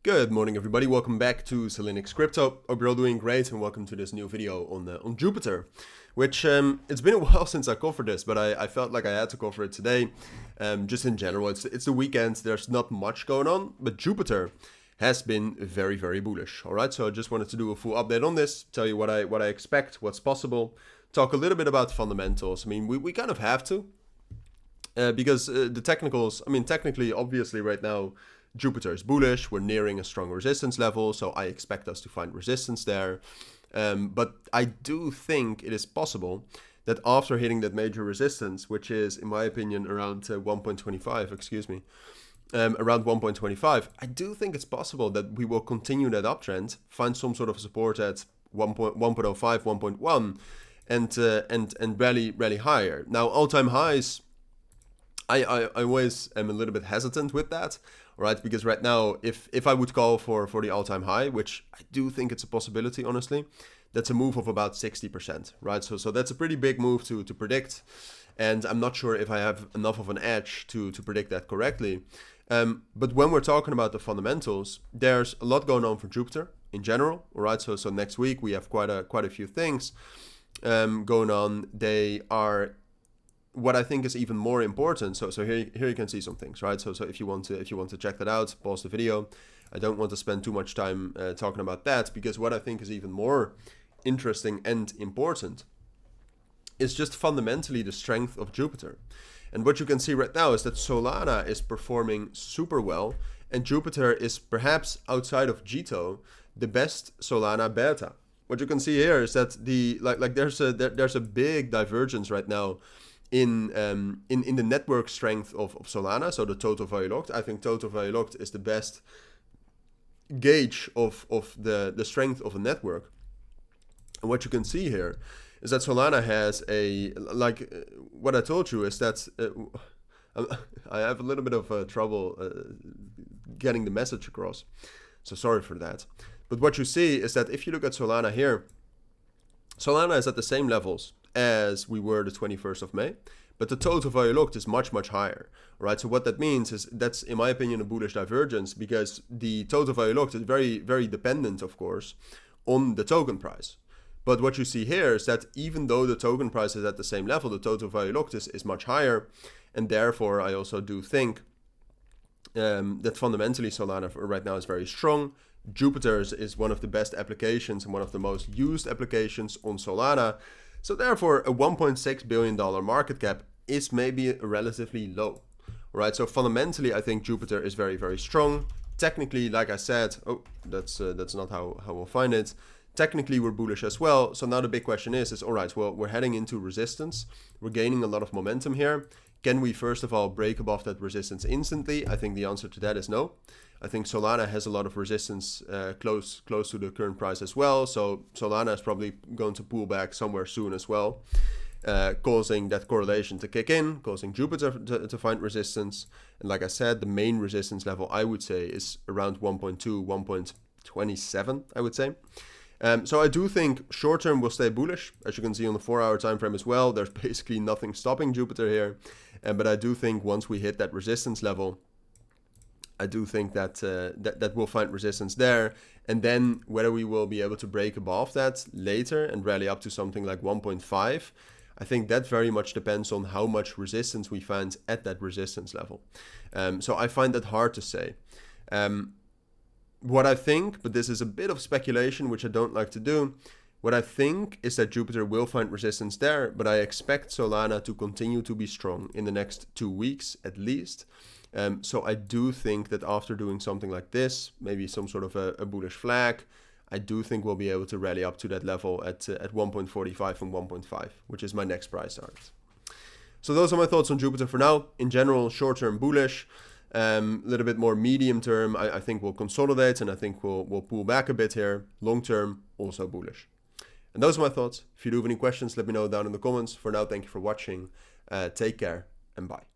Good morning, everybody. Welcome back to Cilinix Crypto. Hope you're all doing great, and welcome to this new video on Jupiter, which it's been a while since I covered this, but I felt like I had to cover it today. Just in general, it's the weekend. There's not much going on, but Jupiter has been very, very bullish. All right, so I just wanted to do a full update on this, tell you what I expect, what's possible, talk a little bit about fundamentals. I mean, we kind of have to because the technicals. I mean, technically, obviously, right now, Jupiter is bullish. We're nearing a strong resistance level, so I expect us to find resistance there. But I do think it is possible that after hitting that major resistance, which is, in my opinion, around 1.25, around 1.25, I do think it's possible that we will continue that uptrend, find some sort of support at 1.05, 1.1, and rally higher. Now, all-time highs, I always am a little bit hesitant with that, right? Because right now, if I would call for the all-time high, which I do think it's a possibility, honestly, that's a move of about 60%, right? So that's a pretty big move to predict, and I'm not sure if I have enough of an edge to predict that correctly. But when we're talking about the fundamentals, there's a lot going on for Jupiter in general, all right? So next week we have quite a few things going on. They are what I think is even more important. So here you can see some things, right? So if you want to check that out, pause the video. I don't want to spend too much time talking about that, because what I think is even more interesting and important is just fundamentally the strength of Jupiter. And what you can see right now is that Solana is performing super well, and Jupiter is perhaps outside of Jito the best Solana beta. What you can see here is that there's a big divergence right now in the network strength of Solana, so the total value locked. I think total value locked is the best gauge of the strength of a network. And what you can see here is that Solana has what I told you is that I have a little bit of trouble getting the message across, so sorry for that. But what you see is that if you look at Solana here, Solana is at the same levels as we were the 21st of May, but the total value locked is much higher, right? So what that means is that's, in my opinion, a bullish divergence, because the total value locked is very, very dependent, of course, on the token price. But what you see here is that even though the token price is at the same level, the total value locked is much higher, and therefore I also do think that fundamentally Solana right now is very strong. Jupiter is one of the best applications and one of the most used applications on Solana. So therefore, a $1.6 billion market cap is maybe relatively low, right? So fundamentally, I think Jupiter is very, very strong. Technically, like I said, that's not how we'll find it. Technically, we're bullish as well. So now the big question is all right, well, we're heading into resistance. We're gaining a lot of momentum here. Can we, first of all, break above that resistance instantly? I think the answer to that is no. I think Solana has a lot of resistance close to the current price as well. So Solana is probably going to pull back somewhere soon as well, causing that correlation to kick in, causing Jupiter to find resistance. And like I said, the main resistance level, I would say, is around 1.2, 1.27, I would say. So I do think short term will stay bullish. As you can see on the 4-hour time frame as well, there's basically nothing stopping Jupiter here. But I do think once we hit that resistance level, I do think that that we'll find resistance there. And then whether we will be able to break above that later and rally up to something like 1.5, I think that very much depends on how much resistance we find at that resistance level. So I find that hard to say. What I think, but this is a bit of speculation, which I don't like to do, what I think is that Jupiter will find resistance there, but I expect Solana to continue to be strong in the next 2 weeks at least. So I do think that after doing something like this, maybe some sort of a bullish flag, I do think we'll be able to rally up to that level at 1.45 and 1.5, which is my next price target. So those are my thoughts on Jupiter for now. In general, short-term bullish. A little bit more medium term, I think we'll consolidate, and I think we'll pull back a bit here. Long term, also bullish. And those are my thoughts. If you do have any questions, let me know down in the comments. For now, thank you for watching. Take care and bye.